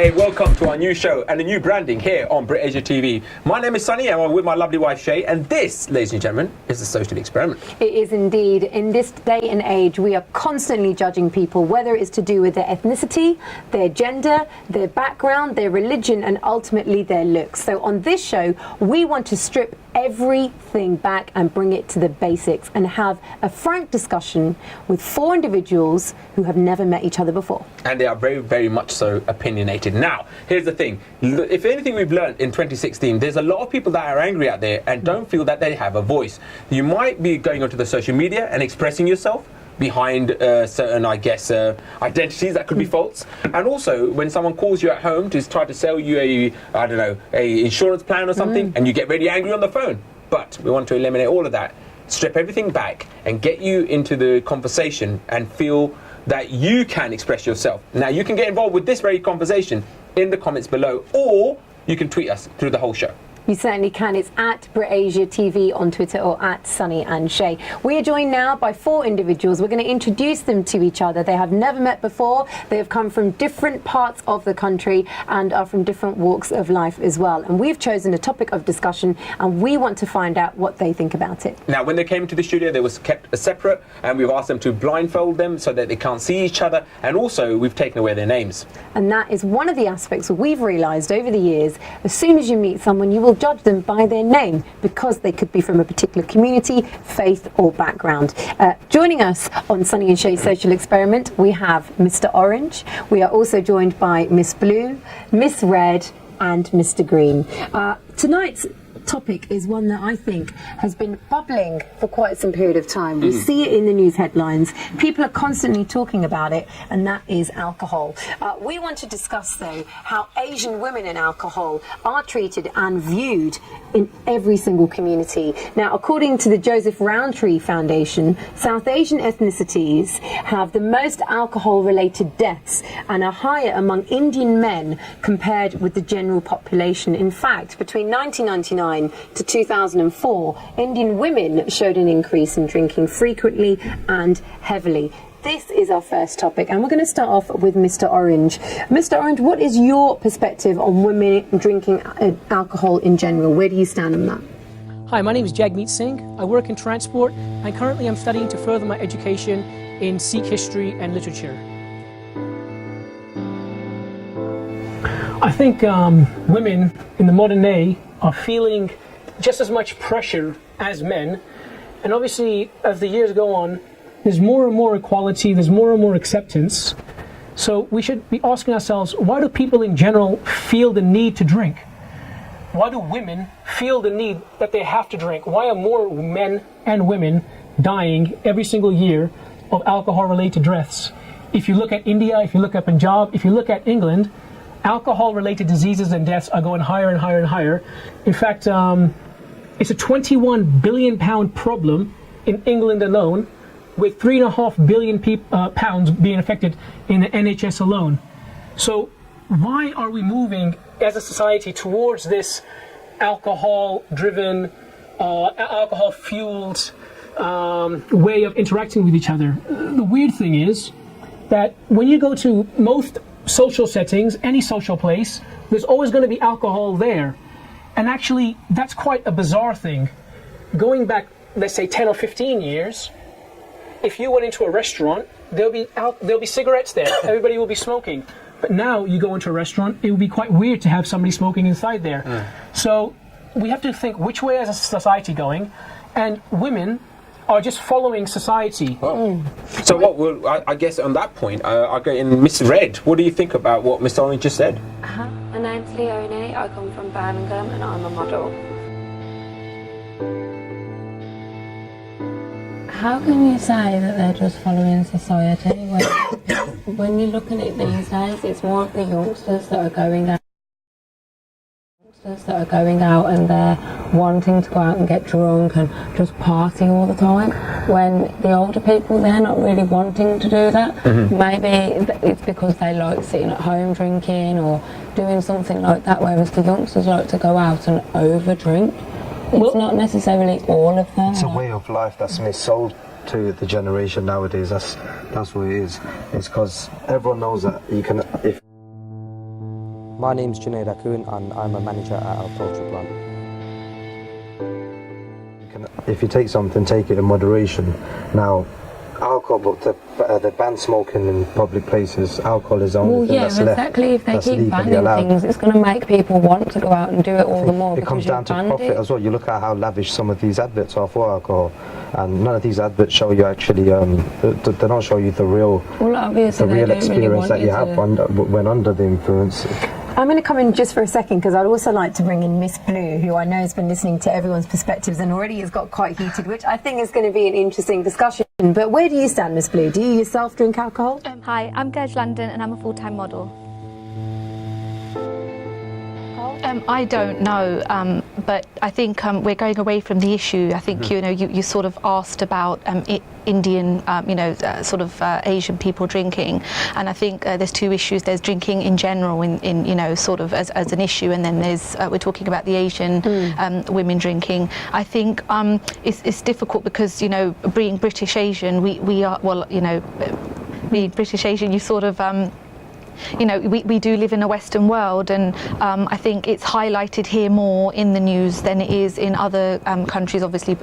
Hey, welcome to our new show and a new branding here on Brit Asia TV. My name is Sunny and I'm with my lovely wife Shay, and this, ladies and gentlemen, is a social experiment. It is indeed. In this day and age, we are constantly judging people, whether it's to do with their ethnicity, their gender, their background, their religion, and ultimately their looks. So on this show, we want to strip everything back and bring it to the basics and have a frank discussion with 4 individuals who have never met each other before. And they are very, very much so opinionated. Now, here's the thing. If anything we've learned in 2016, there's a lot of people that are angry out there and don't feel that they have a voice. You might be going onto the social media and expressing yourself behind certain, I guess, identities that could be false. And also, when someone calls you at home to try to sell you a insurance plan or something, and you get really angry on the phone. But we want to eliminate all of that, strip everything back, and get you into the conversation and feel that you can express yourself. Now, you can get involved with this very conversation in the comments below, or you can tweet us through the whole show. You certainly can. It's at BritAsia TV on Twitter or at Sunny and Shay. We are joined now by 4 individuals. We're going to introduce them to each other. They have never met before. They have come from different parts of the country and are from different walks of life as well. And we've chosen a topic of discussion and we want to find out what they think about it. Now, when they came to the studio, they were kept separate, and we've asked them to blindfold them so that they can't see each other. And also, we've taken away their names. And that is one of the aspects we've realised over the years. As soon as you meet someone, you will judge them by their name because they could be from a particular community, faith or background. Joining us on Sunny and Shay's Social Experiment, we have Mr. Orange. We are also joined by Miss Blue, Miss Red and Mr. Green. Tonight's topic is one that I think has been bubbling for quite some period of time. We see it in the news headlines. People are constantly talking about it, and that is alcohol. We want to discuss, though, how Asian women and alcohol are treated and viewed in every single community. Now, according to the Joseph Rowntree Foundation, South Asian ethnicities have the most alcohol-related deaths and are higher among Indian men compared with the general population. In fact, between 1999 to 2004, Indian women showed an increase in drinking frequently and heavily. This is our first topic, and we're going to start off with Mr. Orange. Mr. Orange, what is your perspective on women drinking alcohol in general? Where do you stand on that? Hi, my name is Jagmeet Singh. I work in transport, and currently I'm studying to further my education in Sikh history and literature. I think women in the modern day are feeling just as much pressure as men, and obviously as the years go on, there's more and more equality, there's more and more acceptance. So we should be asking ourselves, why do people in general feel the need to drink? Why do women feel the need that they have to drink? Why are more men and women dying every single year of alcohol-related deaths? If you look at India, if you look at Punjab, if you look at England, alcohol-related diseases and deaths are going higher and higher and higher. In fact, it's a £21 billion problem in England alone, with £3.5 billion pounds being affected in the NHS alone. So why are we moving as a society towards this alcohol-driven, alcohol-fueled way of interacting with each other? The weird thing is that when you go to most social settings, any social place, there's always going to be alcohol there. And actually, that's quite a bizarre thing. Going back, let's say 10 or 15 years, if you went into a restaurant, there'll be cigarettes there. Everybody will be smoking. But now you go into a restaurant, it would be quite weird to have somebody smoking inside there. So we have to think, which way is a society going? And women are just following society. So what will, I guess on that point, I'll go in Miss Red. What do you think about what Mr. Orange just said? My name's Leonie, I come from Birmingham and I'm a model. How can you say that they're just following society when you look at it these days, it's more of the youngsters that are going out and they're wanting to go out and get drunk and just party all the time, when the older people, they're not really wanting to do that. Maybe it's because they like sitting at home drinking or doing something like that, whereas the youngsters like to go out and over drink. It's not necessarily all of them. It's a way of life that's missold to the generation nowadays. That's what it is. It's because everyone knows that you can, if My name's Junaid Akun and I'm a manager at our poultry plant. If you take something, take it in moderation. Now, alcohol, they ban smoking in public places. Alcohol is the only thing that's left. Exactly. If they that's keep legally banning allowed. things, it's going to make people want to go out and do it all the more. It comes down to profit as well. You look at how lavish some of these adverts are for alcohol, and none of these adverts show you actually. They don't show you the real, experience that you have when under the influence. I'm going to come in just for a second because I'd also like to bring in Miss Blue, who I know has been listening to everyone's perspectives and already has got quite heated, which I think is going to be an interesting discussion. But where do you stand, Miss Blue? Do you yourself drink alcohol? Hi, I'm Gej London and I'm a full-time model. I don't know, but I think we're going away from the issue. I think you sort of asked about Indian, sort of Asian people drinking, and I think there's two issues. There's drinking in general, in sort of as an issue, and then there's we're talking about the Asian women drinking. I think it's difficult because being British Asian, we are being British Asian, you sort of. We do live in a Western world, and I think it's highlighted here more in the news than it is in other countries, obviously,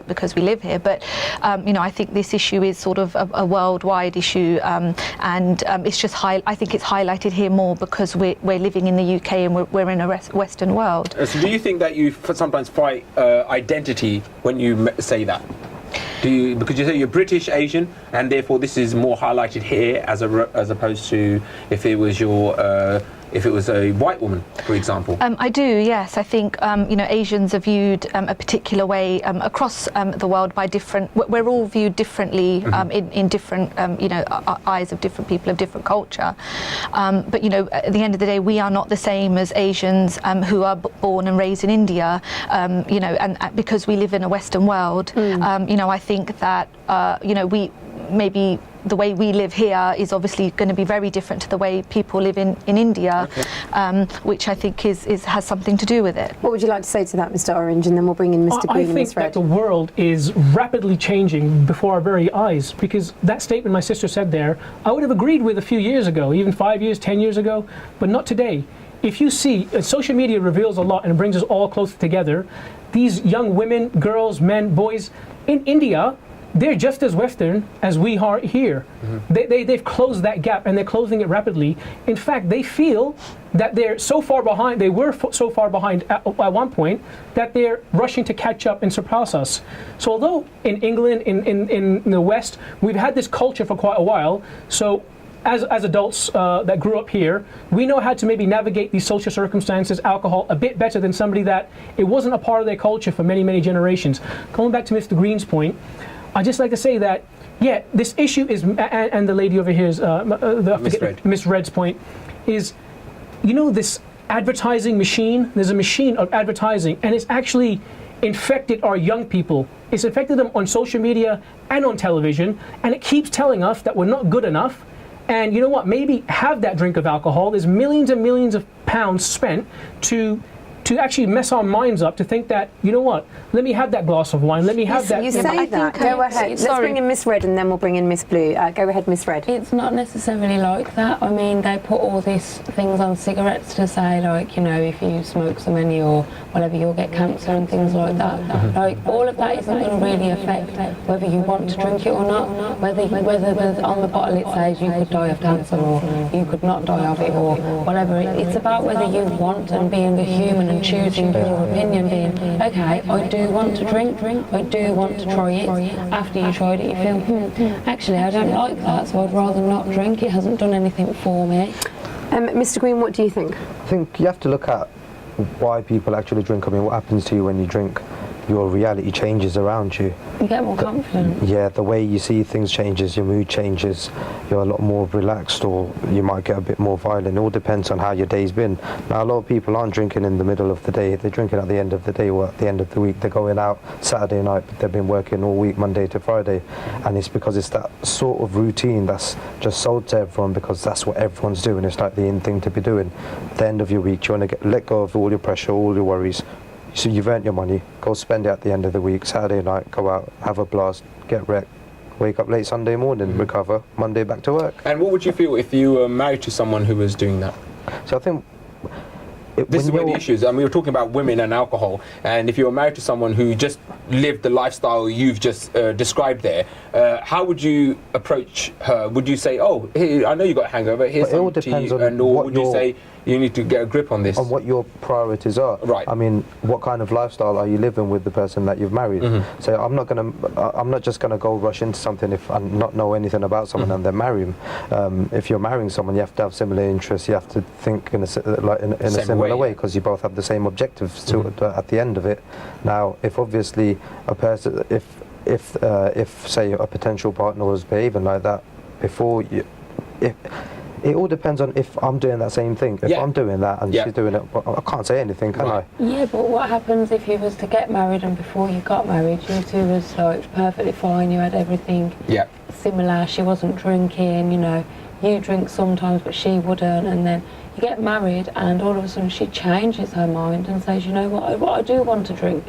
because we live here. But I think this issue is sort of a worldwide issue, and it's just I think it's highlighted here more because we're living in the UK and we're in a Western world. So, do you think that you sometimes fight identity when you say that? Because you say you're British Asian, and therefore this is more highlighted here as opposed to if it was a white woman, for example? I do, yes. I think Asians are viewed a particular way across the world by different. We're all viewed differently in different eyes of different people of different culture. But at the end of the day, we are not the same as Asians who are born and raised in India. And because we live in a Western world, I think that we maybe. The way we live here is obviously going to be very different to the way people live in India, which I think has something to do with it. What would you like to say to that, Mr. Orange, and then we'll bring in Mr. Green and Ms. Red? I think that the world is rapidly changing before our very eyes, because that statement my sister said there, I would have agreed with a few years ago, even 5 years, 10 years ago, but not today. If you see, social media reveals a lot and brings us all closer together. These young women, girls, men, boys in India, they're just as Western as we are here. They've closed that gap, and they're closing it rapidly. In fact, they feel that they're so far behind, they were so far behind at one point, that they're rushing to catch up and surpass us. So although in England, in the West, we've had this culture for quite a while, so as adults that grew up here, we know how to maybe navigate these social circumstances, alcohol, a bit better than somebody that it wasn't a part of their culture for many, many generations. Going back to Mr. Green's point, I'd just like to say that, yeah, this issue is, and the lady over here's, Miss Red's point, is, this advertising machine, there's a machine of advertising, and it's actually infected our young people. It's infected them on social media and on television, and it keeps telling us that we're not good enough. And you know what, maybe have that drink of alcohol. There's millions and millions of pounds spent to actually mess our minds up, to think that, let me have that glass of wine, let me have that. You say that. Go ahead. Let's bring in Miss Red and then we'll bring in Miss Blue. Go ahead, Miss Red. It's not necessarily like that. I mean, they put all these things on cigarettes to say, like, if you smoke so many or whatever, you'll get cancer and things like that. Like, all of that isn't going to really affect whether you want to drink it or not. Whether on the bottle it says you could die of cancer or you could not die of it or whatever. It's about whether you want and being a human and choosing your opinion, being, okay, I do want to drink, I do want to try it. After you tried it, you feel, actually, I don't like that, so I'd rather not drink. It hasn't done anything for me. Mr. Green, what do you think? I think you have to look at why people actually drink. I mean, what happens to you when you drink? Your reality changes around you. You get more confident. Yeah, the way you see things changes, your mood changes, you're a lot more relaxed, or you might get a bit more violent. It all depends on how your day's been. Now, a lot of people aren't drinking in the middle of the day, they're drinking at the end of the day or at the end of the week. They're going out Saturday night, but they've been working all week, Monday to Friday, and it's because it's that sort of routine that's just sold to everyone because that's what everyone's doing. It's like the in thing to be doing. At the end of your week, you want to let go of all your pressure, all your worries. So you've earned your money, go spend it at the end of the week, Saturday night, go out, have a blast, get wrecked, wake up late Sunday morning, recover, Monday back to work. And what would you feel if you were married to someone who was doing that? So I think This is where the issue is. We were talking about women and alcohol, and if you're married to someone who just lived the lifestyle you've just described there, how would you approach her? Would you say, "Oh, hey, I know you got a hangover. Here's some tea," or would you say, "You need to get a grip on this"? On what your priorities are. Right. I mean, what kind of lifestyle are you living with the person that you've married? So I'm not just gonna go rush into something if I not know anything about someone and then marry him. If you're marrying someone, you have to have similar interests. You have to think in a similar way, because you both have the same objectives at the end of it. Now, if obviously a person, if say a potential partner was behaving like that before you, it all depends on if I'm doing that same thing. If I'm doing that and she's doing it, I can't say anything, can I? Yeah, but what happens if you was to get married and before you got married, you two was like perfectly fine, you had everything similar, she wasn't drinking, you know, you drink sometimes but she wouldn't, and then you get married and all of a sudden she changes her mind and says, you know what, I do want to drink.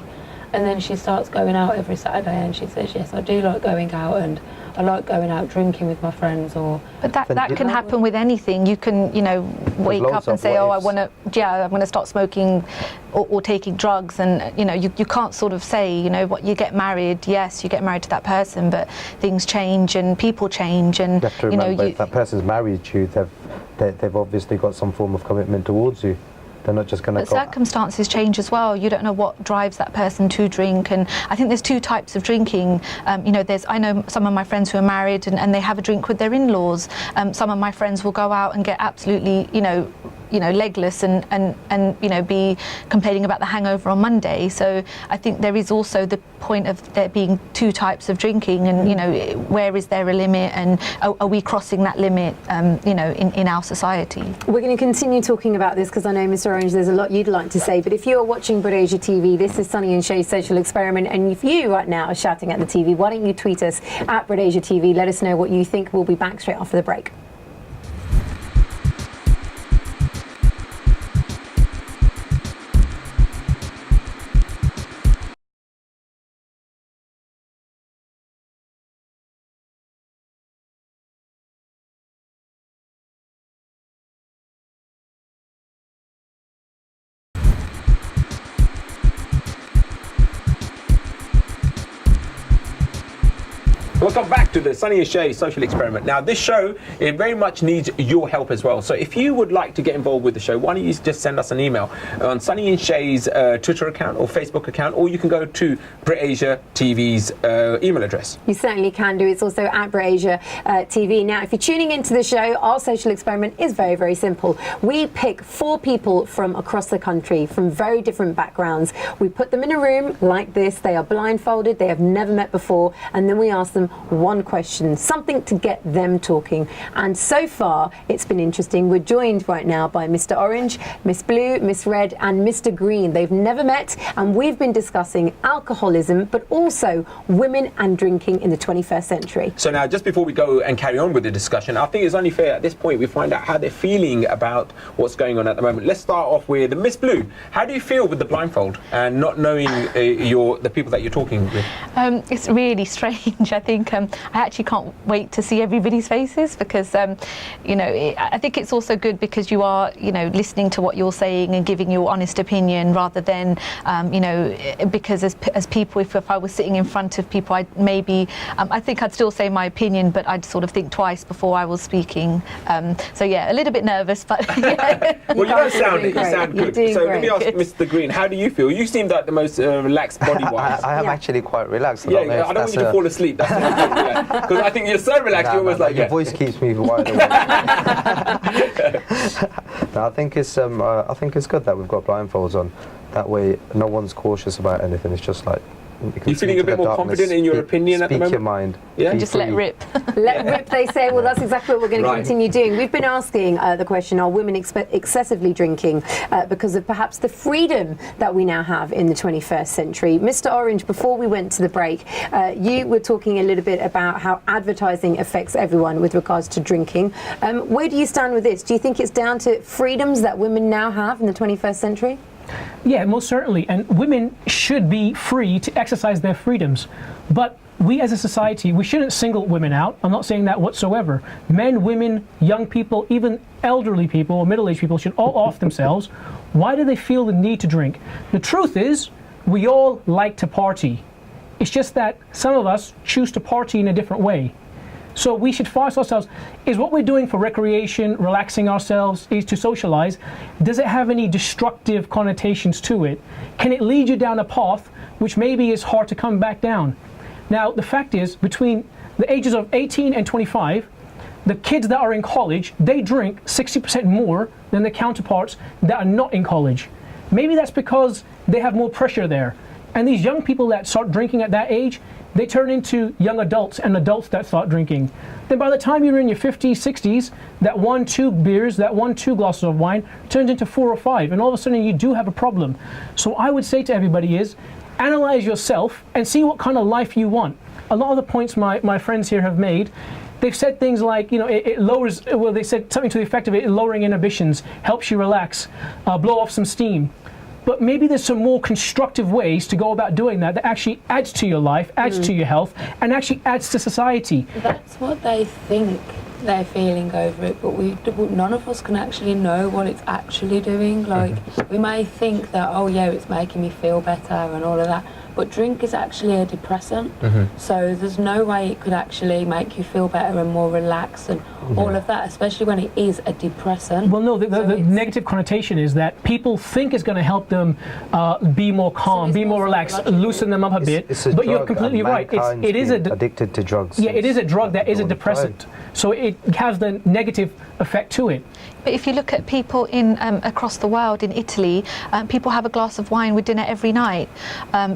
And then she starts going out every Saturday and she says, yes, I do like going out and I like going out drinking with my friends. But that can happen with anything. You can, you know, wake up and say, oh, I'm going to start smoking or taking drugs. And, you know, you can't sort of say, you know, what, you get married, yes, you get married to that person, but things change and people change. And, you have to remember, if that person's married you, they've obviously got some form of commitment towards you. They're not just going to. But circumstances change as well. You don't know what drives that person to drink, and I think there's two types of drinking. You know, I know some of my friends who are married and they have a drink with their in-laws. Some of my friends will go out and get absolutely, you know, legless and you know, be complaining about the hangover on Monday. So I think there is also the point of there being two types of drinking, and you know, where is there a limit, and are we crossing that limit, you know, in our society? We're going to continue talking about this because I know, Mr. Orange, there's a lot you'd like to say, but if you're watching BritAsia TV, this is Sunny and Shay's Social Experiment, and if you right now are shouting at the TV, why don't you tweet us at BritAsia TV, let us know what you think. We'll be back straight after the break. Welcome back to the Sunny Shay Social Experiment. Now, this show, it very much needs your help as well. So if you would like to get involved with the show, why don't you just send us an email on Sunny and Shay's Twitter account or Facebook account, or you can go to BritAsia TV's email address. You certainly can do. It's also at BritAsia TV. Now, if you're tuning into the show, our social experiment is very, very simple. We pick 4 people from across the country from very different backgrounds. We put them in a room like this. They are blindfolded. They have never met before. And then we ask them one question, something to get them talking. And so far, it's been interesting. We're joined right now by Mr. Orange, Miss Blue, Miss Red, and Mr. Green. They've never met, and we've been discussing alcoholism, but also women and drinking in the 21st century. So now, just before we go and carry on with the discussion, I think it's only fair at this point we find out how they're feeling about what's going on at the moment. Let's start off with Miss Blue. How do you feel with the blindfold and not knowing the people that you're talking with? It's really strange. I think I actually can't wait to see everybody's faces, because you know, I think it's also good because you are, you know, listening to what you're saying and giving your honest opinion, rather than you know, because as people, if I was sitting in front of people, I think I'd still say my opinion, but I'd sort of think twice before I was speaking. So yeah, a little bit nervous, but yeah. Well, you don't sound it. You sound good. So let me ask Mr. Green, how do you feel? You seem like the most relaxed body-wise. I am actually quite relaxed. Yeah, I don't want you to fall asleep. That's what I'm doing. Because I think you're so relaxed, you're almost like your voice keeps me wide awake. No, I think it's good that we've got blindfolds on. That way, no one's cautious about anything. It's just like you're feeling a bit more confident in your opinion at the moment. Speak your mind. Yeah, just let rip. Let rip, they say. Well, that's exactly what we're going to continue doing. We've been asking the question: are women excessively drinking because of perhaps the freedom that we now have in the 21st century? Mr. Orange, before we went to the break, you were talking a little bit about how advertising affects everyone with regards to drinking. Where do you stand with this? Do you think it's down to freedoms that women now have in the 21st century? Yeah, most certainly. And women should be free to exercise their freedoms. But we as a society, we shouldn't single women out. I'm not saying that whatsoever. Men, women, young people, even elderly people or middle-aged people should all off themselves. Why do they feel the need to drink? The truth is, we all like to party. It's just that some of us choose to party in a different way. So we should ask ourselves, is what we're doing for recreation, relaxing ourselves, is to socialize, does it have any destructive connotations to it? Can it lead you down a path which maybe is hard to come back down? Now, the fact is, between the ages of 18 and 25, the kids that are in college, they drink 60% more than their counterparts that are not in college. Maybe that's because they have more pressure there. And these young people that start drinking at that age, they turn into young adults and adults that start drinking. Then by the time you're in your 50s, 60s, that 1-2 beers, that 1-2 glasses of wine turns into 4 or 5, and all of a sudden you do have a problem. So I would say to everybody is, analyze yourself and see what kind of life you want. A lot of the points my friends here have made, they've said things like, you know, it lowers, well, they said something to the effect of it lowering inhibitions, helps you relax, blow off some steam. But maybe there's some more constructive ways to go about doing that actually adds to your life, adds to your health, and actually adds to society. That's what they think they're feeling over it, but none of us can actually know what it's actually doing. Like, we may think that, oh yeah, it's making me feel better and all of that, but drink is actually a depressant, so there's no way it could actually make you feel better and more relaxed and all of that, especially when it is a depressant. Well, no, the negative connotation is that people think it's going to help them be more calm, be more relaxed, loosen them up a bit. But you're completely right. It is addicted to drugs. Yeah, it is a drug that is a depressant. So it has the negative effect to it. But if you look at people in across the world, in Italy, people have a glass of wine with dinner every night.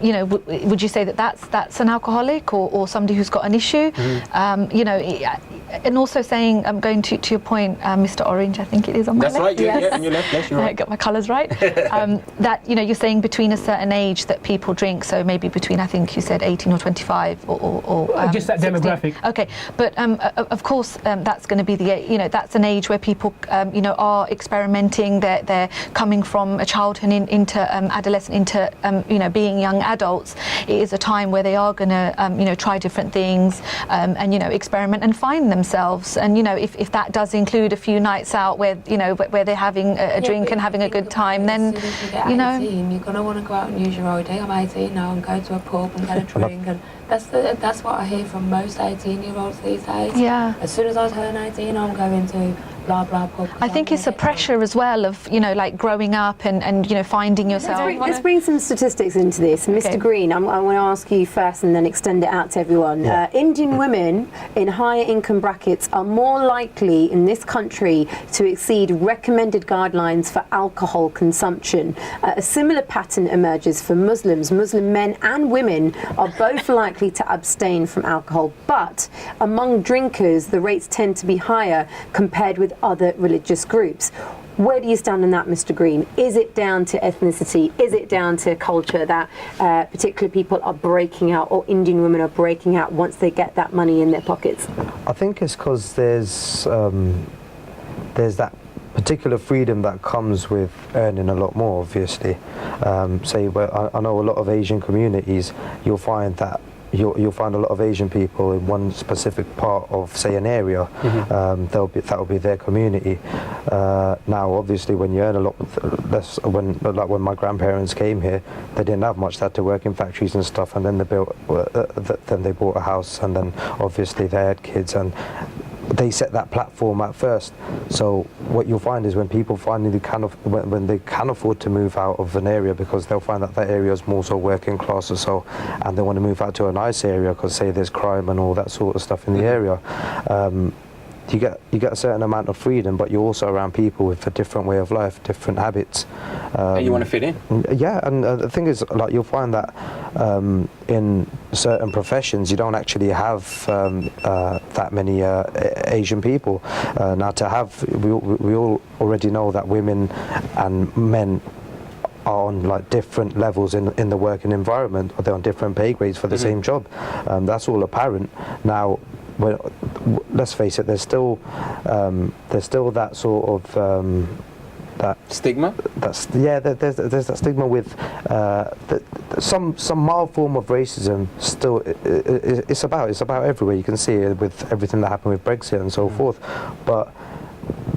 You know, would you say that that's an alcoholic or somebody who's got an issue? You know, and also saying, going to your point, Mr. Orange, I think it is on my left. That's right. Yeah, on your left. Yes, you're right. I got my colours right. That, you know, you're saying between a certain age that people drink. So maybe between, I think you said 18 or 25 or just that 16. demographic. Okay, but of course that's going to be the, you know, that's an age where people you know, are experimenting. They're coming from a childhood into adolescent into you know, being young adults. It is a time where they are going to you know, try different things and, you know, experiment and find themselves. And, you know, if that does include a few nights out where, you know, where they're having a drink and having a good time, then, you know, you're going to want to go out and use your ID. I'm 18 now, and go to a pub and get a drink, and that's what I hear from most 18-year-olds these days. Yeah. As soon as I turn 18, I'm going to blah blah pub. I think it's a pressure as well of, you know, like growing up and you know, finding yourself. Let's bring some statistics into this. Mr. Green, I want to ask you first and then extend it out to everyone. Yeah. Indian women in higher income brackets are more likely in this country to exceed recommended guidelines for alcohol consumption. A similar pattern emerges for Muslims. Muslim men and women are both likely to abstain from alcohol, but among drinkers the rates tend to be higher compared with other religious groups. Where do you stand on that, Mr. Green? Is it down to ethnicity? Is it down to culture that particular people are breaking out, or Indian women are breaking out once they get that money in their pockets? I think it's because there's that particular freedom that comes with earning a lot more, obviously. Say, I know a lot of Asian communities, you'll find that you'll find a lot of Asian people in one specific part of, say, an area. That'll be their community. Now, obviously, when you earn a lot less, when my grandparents came here, they didn't have much. They had to work in factories and stuff, and then they bought a house, and then obviously they had kids, and they set that platform at first. So what you'll find is when people finally when they can afford to move out of an area, because they'll find that area is more so working class or so, and they want to move out to a nice area because, say, there's crime and all that sort of stuff in the area. You get a certain amount of freedom, but you're also around people with a different way of life, different habits. And you want to fit in? Yeah, and the thing is, like, you'll find that in certain professions you don't actually have that many Asian people. Now, we all already know that women and men are on like different levels in the working environment, or they're on different pay grades for the same job. That's all apparent. Now, let's face it, there's still that sort of that Stigma? there's that stigma with some mild form of racism. Still, it's about everywhere. You can see it with everything that happened with Brexit and so forth. But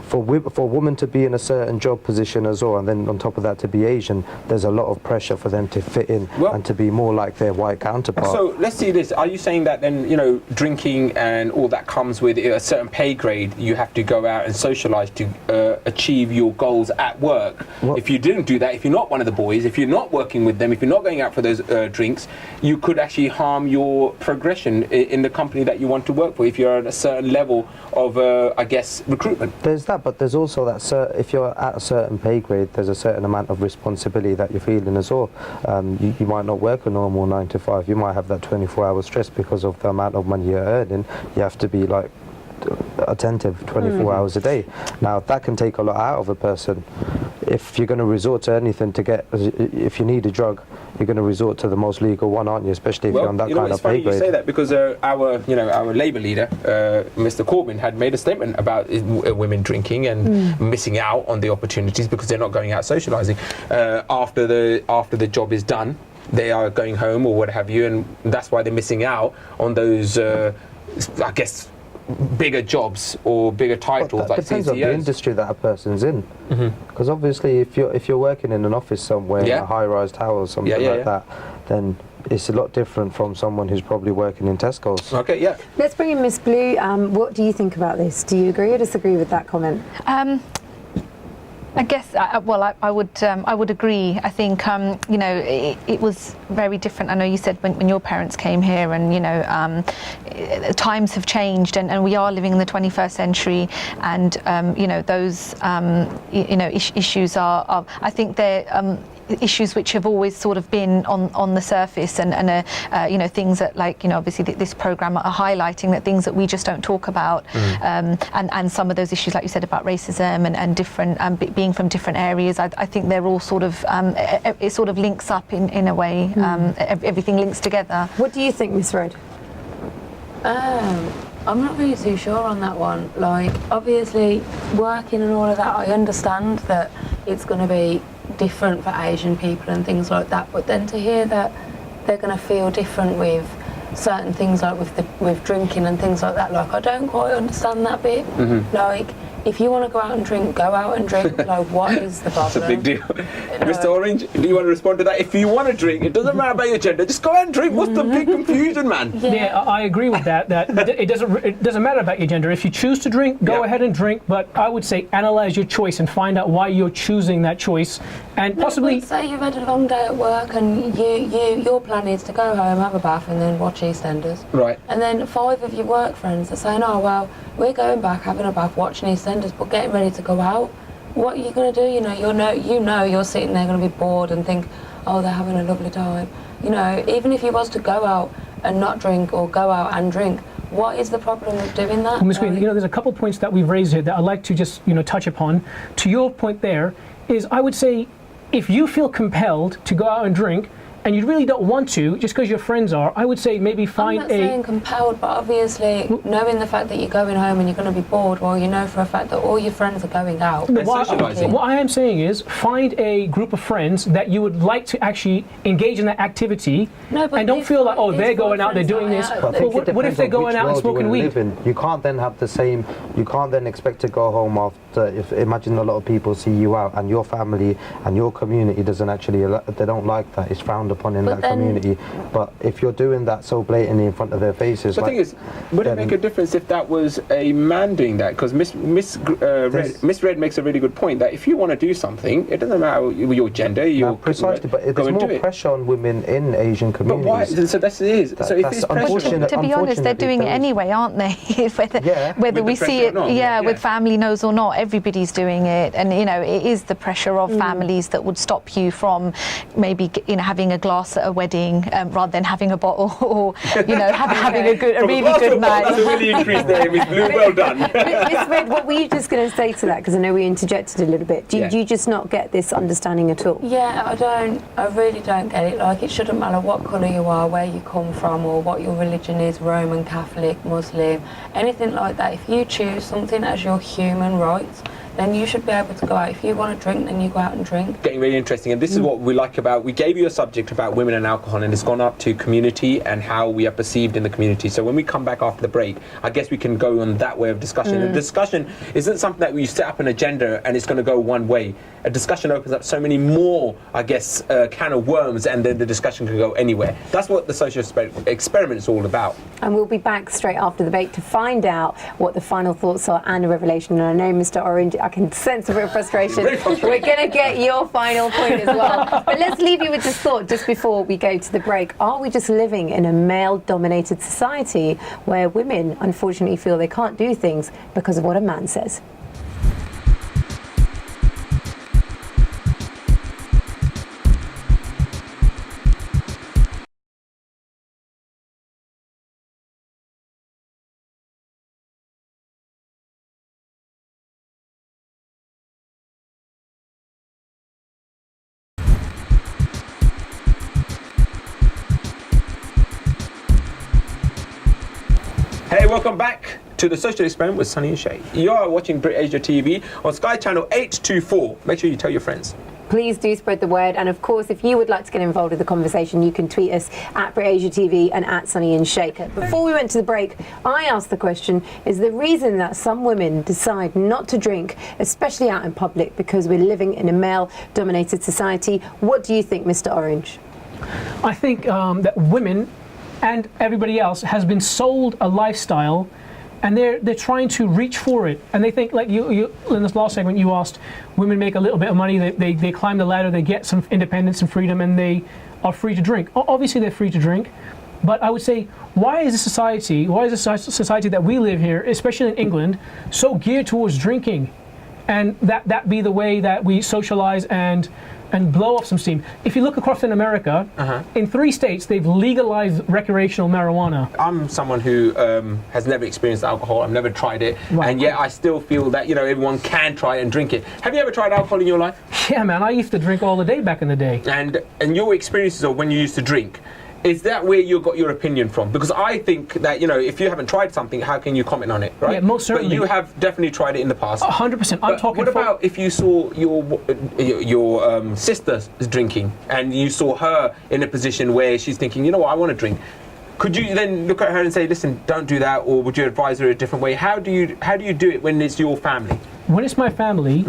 for a woman to be in a certain job position as well, and then on top of that to be Asian, there's a lot of pressure for them to fit in and to be more like their white counterpart. So let's see this. Are you saying that then, you know, drinking and all that comes with a certain pay grade, you have to go out and socialise to achieve your goals at work? If you didn't do that, if you're not one of the boys, if you're not working with them, if you're not going out for those drinks, you could actually harm your progression in the company that you want to work for if you're at a certain level of, I guess, recruitment. There's that, but there's also that if you're at a certain pay grade, there's a certain amount of responsibility that you're feeling as well. You might not work a normal 9 to 5. You might have that 24-hour stress because of the amount of money you're earning. You have to be like attentive 24 hours a day. Now that can take a lot out of a person. If you're going to resort to anything to get, if you need a drug, you're going to resort to the most legal one, aren't you? Especially if you're on that kind of pay grade. You say that because our Labour leader, Mr. Corbyn, had made a statement about women drinking and missing out on the opportunities because they're not going out socialising after the job is done. They are going home or what have you, and that's why they're missing out on those, I guess, bigger jobs or bigger titles. That depends on the industry that a person's in. Because obviously, if you're working in an office somewhere, in a high-rise tower or something like that, then it's a lot different from someone who's probably working in Tesco's. Okay, yeah. Let's bring in Miss Blue. What do you think about this? Do you agree or disagree with that comment? I guess, I would agree. I think, you know, it was very different. I know you said when your parents came here and, you know, times have changed and we are living in the 21st century and, you know, those, you know, issues are, I think they're, issues which have always sort of been on the surface and you know, things that, like, you know, obviously this program are highlighting that things that we just don't talk about, and some of those issues, like you said, about racism and different being from different areas. I think they're all sort of it sort of links up in a way. Everything links together. What do you think, Miss Red? I'm not really too sure on that one. Like, obviously, working and all of that, I understand that it's going to be different for Asian people and things like that, but then to hear that they're going to feel different with certain things, like with drinking and things like that, like, I don't quite understand that bit. Like, if you want to go out and drink, go out and drink. Like, what is the problem? That's a big deal. Mr. Orange, do you want to respond to that? If you want to drink, it doesn't matter about your gender, just go out and drink. What's the big confusion, man? Yeah, I agree with that. That it doesn't matter about your gender. If you choose to drink, go ahead and drink. But I would say analyze your choice and find out why you're choosing that choice, and possibly. Say you've had a long day at work and your plan is to go home, have a bath, and then watch EastEnders. Right. And then 5 of your work friends are saying, "Oh well, we're going back, having a bath, watching EastEnders, but getting ready to go out." What are you going to do? You know, you're sitting there going to be bored and think, "Oh, they're having a lovely time." You know, even if you was to go out and not drink or go out and drink, what is the problem with doing that? Well, Ms. Green, you know, there's a couple points that we've raised here that I'd like to just, you know, touch upon. To your point there is, I would say, if you feel compelled to go out and drink, and you really don't want to, just because your friends are, I would say maybe find I'm not saying compelled, but obviously knowing the fact that you're going home and you're going to be bored, well, you know for a fact that all your friends are going out. What I am saying is find a group of friends that you would like to actually engage in that activity, and don't feel like, oh, they're going out, they're doing this. Well, what if they're going out and smoking weed? You can't then have the same, you can't then expect to go home after, imagine a lot of people see you out and your family and your community doesn't actually, they don't like that, it's frowned upon in that community. But if you're doing that so blatantly in front of their faces, the thing is, would it make a difference if that was a man doing that? Because Miss Red makes a really good point that if you want to do something, it doesn't matter your gender. Precisely, but there's more pressure on women in Asian communities. But why? So that's it is. So if it's pressure, to be honest, they're doing it anyway, aren't they? whether we see it, with family knows or not, everybody's doing it, and you know, it is the pressure of families that would stop you from maybe, you know, having a glass at a wedding rather than having a bottle, or you know, having a really good night. That's a really increased there, Miss Blue. Well done. Miss Red, what were you just going to say to that? Because I know we interjected a little bit. Do you just not get this understanding at all? Yeah, I really don't get it. Like, it shouldn't matter what colour you are, where you come from, or what your religion is, Roman, Catholic, Muslim, anything like that. If you choose something as your human rights then you should be able to go out. If you want to drink, then you go out and drink. Getting really interesting, and this is what we like about, we gave you a subject about women and alcohol, and it's gone up to community and how we are perceived in the community. So when we come back after the break, I guess we can go on that way of discussion. And discussion isn't something that we set up an agenda and it's going to go one way. A discussion opens up so many more, I guess, can of worms, and then the discussion can go anywhere. That's what the social experiment is all about. And we'll be back straight after the break to find out what the final thoughts are and a revelation. And I know, Mr. Orange, I can sense a bit of frustration. We're going to get your final point as well. But let's leave you with this thought just before we go to the break. Are we just living in a male-dominated society where women, unfortunately, feel they can't do things because of what a man says? Hey, welcome back to the Social Experiment with Sunny Shay. You are watching Brit Asia TV on Sky Channel 824. Make sure you tell your friends. Please do spread the word, and of course, if you would like to get involved with the conversation, you can tweet us at BritAsia TV and at Sunny and Shay. Before we went to the break, I asked the question, is the reason that some women decide not to drink, especially out in public, because we're living in a male-dominated society? What do you think, Mr. Orange? I think that women and everybody else has been sold a lifestyle, and they're trying to reach for it, and they think, like you in this last segment you asked, women make a little bit of money, they climb the ladder, they get some independence and freedom, and they are free to drink. Obviously they're free to drink, but I would say, why is the society that we live here, especially in England, so geared towards drinking, and that be the way that we socialize and blow off some steam? If you look across in America, in 3 states, they've legalized recreational marijuana. I'm someone who has never experienced alcohol. I've never tried it. Right. And yet I still feel that, everyone can try it and drink it. Have you ever tried alcohol in your life? Yeah, man, I used to drink all the day back in the day. And your experiences of when you used to drink, is that where you got your opinion from? Because I think that, if you haven't tried something, how can you comment on it, right? Yeah, most certainly. But you have definitely tried it in the past. 100%. I'm talking. What about if you saw your sister drinking, and you saw her in a position where she's thinking, I want to drink? Could you then look at her and say, listen, don't do that, or would you advise her a different way? How do you do it when it's your family? When it's my family,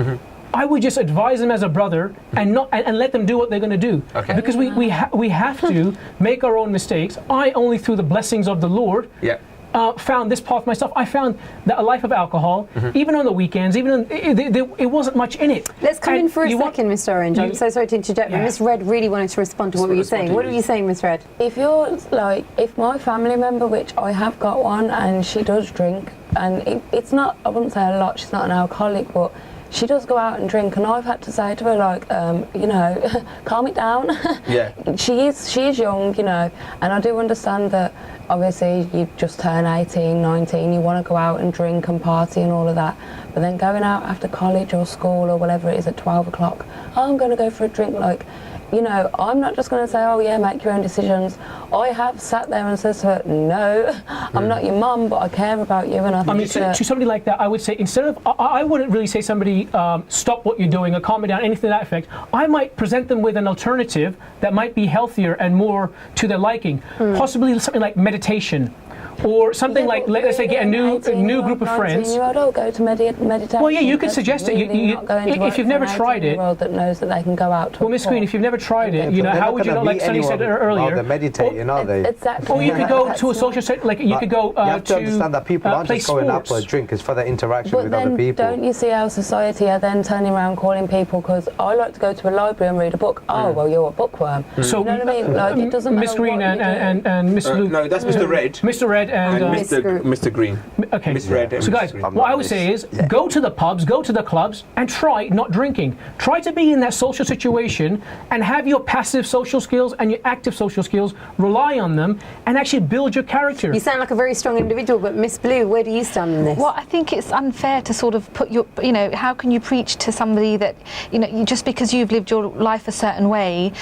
I would just advise them as a brother and let them do what they're going to do. Okay. Because we have to make our own mistakes. I only through the blessings of the Lord found this path myself. I found that a life of alcohol, even on the weekends, it wasn't much in it. Let's come in for a second, Mr. Orange. I'm so sorry to interject, but Miss Red really wanted to respond to what you were saying. What were you saying, Miss Red? If my family member, which I have got one, and she does drink, and it's not, I wouldn't say a lot, she's not an alcoholic, but she does go out and drink, and I've had to say to her, calm it down. Yeah. She is young, and I do understand that obviously you just turn 18, 19, you want to go out and drink and party and all of that, but then going out after college or school or whatever it is at 12 o'clock, I'm going to go for a drink, I'm not just going to say, oh yeah, make your own decisions. I have sat there and said to her, no, I'm not your mum, but I care about you. And I mean, to somebody like that, I would say, instead of, I wouldn't really say somebody, stop what you're doing or calm it down, anything to that effect. I might present them with an alternative that might be healthier and more to their liking. Possibly something like meditation. Or something like, let's say, get a new group of friends. Go to meditation. Well, yeah, you could suggest it. If you've never tried it. That knows that they can go out to. Well, Miss Green, if you've never tried it, how would you know? Like Sunny said earlier. They're meditating, are they? Exactly. Or you could go to a social setting, you could go you have to understand that people aren't just going out for a drink; it's for their interaction with other people. Don't you see how society are then turning around calling people? Because I like to go to a library and read a book. Oh, well, you're a bookworm. So you know what I mean? Like, it doesn't matter. Miss Green and Miss Luke. No, that's Mr. Red. Mr. Red and Mr. Green. Okay. Miss Red. So guys, what I would say is go to the pubs, go to the clubs, and try not drinking. Try to be in that social situation and have your passive social skills and your active social skills, rely on them, and actually build your character. You sound like a very strong individual, but Miss Blue, where do you stand in this? Well, I think it's unfair to sort of put your, how can you preach to somebody that, just because you've lived your life a certain way,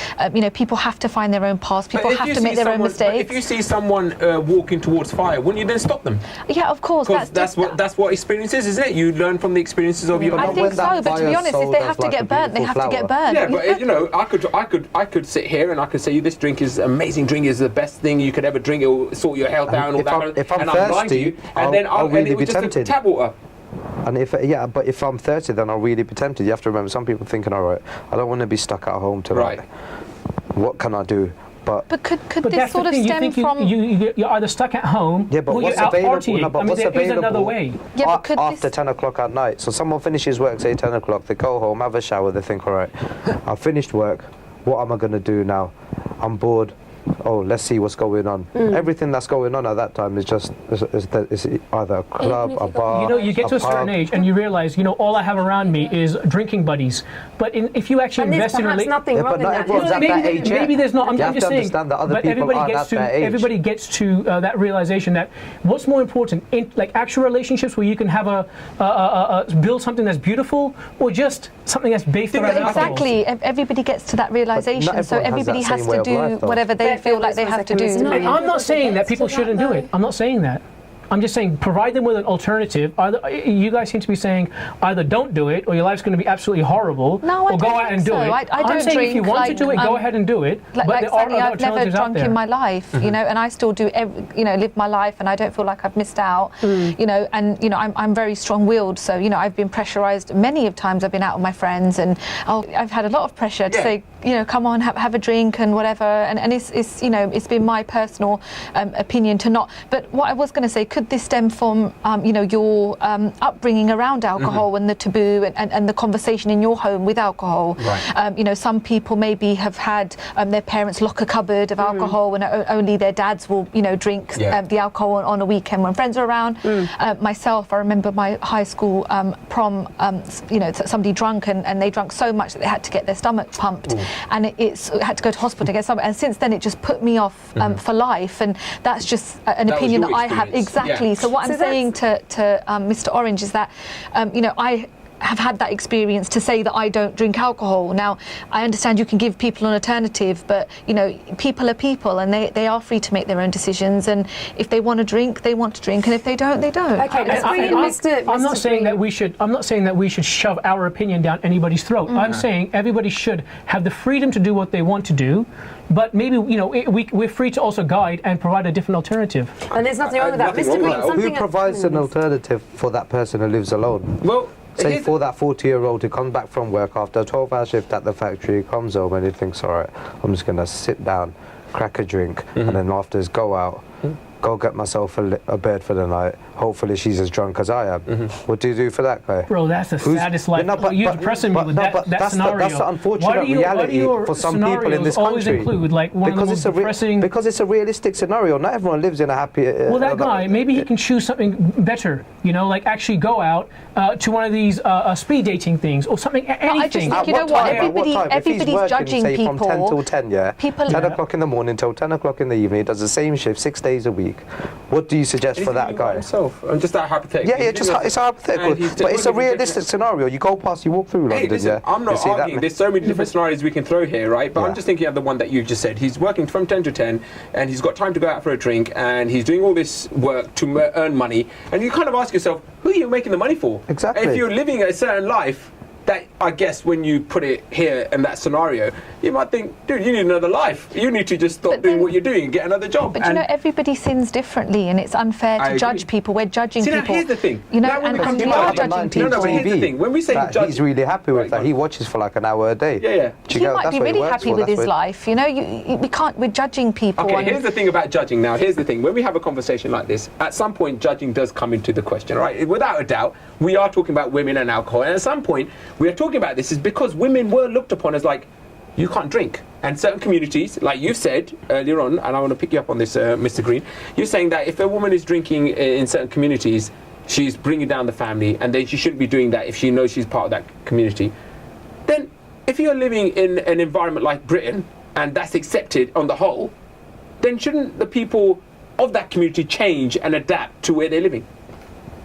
people have to find their own paths, people have to make their own mistakes. If you see someone walking towards fire, wouldn't you then stop them? Yeah, of course. Because that's what experience is, isn't it? You learn from the experiences of your. I think so, but to be honest, if they have to get burnt, they have to get burnt. Yeah, but you know, I could sit here and I could say this drink is amazing. Drink is the best thing you could ever drink. It will sort your health out and all that. If I'm and thirsty, I'm lying to you, and then I'll really be just tempted. Tap water. And but if I'm 30, then I'll really be tempted. You have to remember, some people thinking, all right, I don't want to be stuck at home tonight. Right. What can I do? But could But this that's sort the of thing. stem You think from? you're either stuck at home yeah, but or what's you're out available? partying. No, but I mean, what's there is available? another way. Yeah, but could after this- 10 o'clock at night. So someone finishes work, say 10 o'clock, they go home, have a shower, they think, all right, I've finished work, what am I going to do now? I'm bored. Oh, let's see what's going on. Everything that's going on at that time is just is either a club, a bar. You know, you get to a certain age and you realize, you know, all I have around me is drinking buddies. But if you actually And there's invest in a perhaps nothing wrong but in not that. everyone's at that age yet. Maybe there's not. I'm You have just to saying. understand that other but people everybody aren't gets at to that age. everybody gets to that realization that what's more important, like actual relationships where you can have build something that's beautiful, or just something that's based around alcohol. Exactly. Everybody gets to that realization, so everyone has that everybody has same way to of do life, though. whatever they feel like they have to do. No, I'm not saying that people shouldn't do it. I'm not saying that. I'm just saying provide them with an alternative. Either, you guys seem to be saying either don't do it or your life's going to be absolutely horrible, No, I or go don't out and think do so. it. I I'm don't saying if you drink, want to like, do it, go ahead and do it. Like but there are Sunny, other I've never alternatives out drunk there. in my life, you know, and I still do, live my life, and I don't feel like I've missed out, you know, and you know, I'm very strong-willed, so you know, I've been pressurized many of times. I've been out with my friends, and I've had a lot of pressure to say, you know, come on, have a drink and whatever, and it's you know, it's been my personal opinion to not. But what I was going to say, could this stem from you know, your upbringing around alcohol and the taboo and the conversation in your home with alcohol? Right. You know, some people maybe have had their parents lock a cupboard of alcohol, and only their dads will, you know, drink the alcohol on a weekend when friends are around. Myself, I remember my high school prom, you know, somebody drunk and they drank so much that they had to get their stomach pumped, and it had to go to hospital to get stomach. And since then, it just put me off for life, and that's just an That was opinion your that I have. experience. Exactly. Yeah. So what I'm saying to Mr. Orange is that, you know, I have had that experience to say that I don't drink alcohol. Now, I understand you can give people an alternative, but, you know, people are people, and they are free to make their own decisions, and if they want to drink, they want to drink, and if they don't, they don't. Okay, let's bring in Mr. I'm not saying Green. that we should. I'm not saying that we should shove our opinion down anybody's throat. I'm saying everybody should have the freedom to do what they want to do, but maybe, you know, we're free to also guide and provide a different alternative. And there's nothing wrong with that. Nothing Mr. wrong with Green, that. something Who provides an alternative for that person who lives alone? Well, Say here's- for that 40-year-old who comes back from work after a 12-hour shift at the factory, comes home and he thinks, all right, I'm just going to sit down, crack a drink, and then afterwards go out, go get myself a bed for the night. Hopefully she's as drunk as I am. What do you do for that guy? Bro, that's the saddest life. No, but- You're but- depressing me but- with no, that, but that that's the- scenario. that's the unfortunate why do reality your for some people in this scenarios always country. include like one of the most depressing? Because it's a realistic scenario. Not everyone lives in a happy. Well, that guy, maybe he can choose something better, you know, like actually go out to one of these speed dating things or something, anything. I just think, At you know what what, time? At what everybody, time? If he's everybody's working, judging say, people. from 10 till 10, yeah? People- 10 Yeah. o'clock in the morning till 10 o'clock in the evening, he does the same shift 6 days a week. What do you suggest for that guy? Himself. I'm just that hypothetical. Yeah, it's a hypothetical, And he's but it's a totally realistic scenario. You go past, you walk through Hey, London, listen, yeah? I'm You not see that arguing. There's so many different scenarios we can throw here, right? But Yeah. I'm just thinking of the one that you've just said. He's working from 10 to 10, and he's got time to go out for a drink, and he's doing all this work to earn money. And you kind of ask yourself, who are you making the money for? Exactly. If you're living a certain life, that I guess when you put it here in that scenario, you might think, dude, you need another life. You need to just stop But doing then- what you're doing and get another job. But you And know, everybody sins differently, and it's unfair I to judge agree. people. We're judging See, now, people. here's the thing. You know, Now when and, we come and to we judging- are Like a judging 19 people. No, but here's the TV thing. When we say that judge- he's really happy with Right, that. go He on. watches for like an hour a day. Yeah, yeah. Do you He get- might that's be what he really works happy for, with that's his what- life. You know, we can't. We're judging people. Okay, and- here's the thing about judging now. Here's the thing. When we have a conversation like this, at some point judging does come into the question, right? Without a doubt, we are talking about women and alcohol. And at some point, we are talking about this is because women were looked upon as like, you can't drink. And certain communities, like you said earlier on, and I want to pick you up on this, Mr. Green, you're saying that if a woman is drinking in certain communities, she's bringing down the family, and then she shouldn't be doing that if she knows she's part of that community. Then, if you're living in an environment like Britain, and that's accepted on the whole, then shouldn't the people of that community change and adapt to where they're living?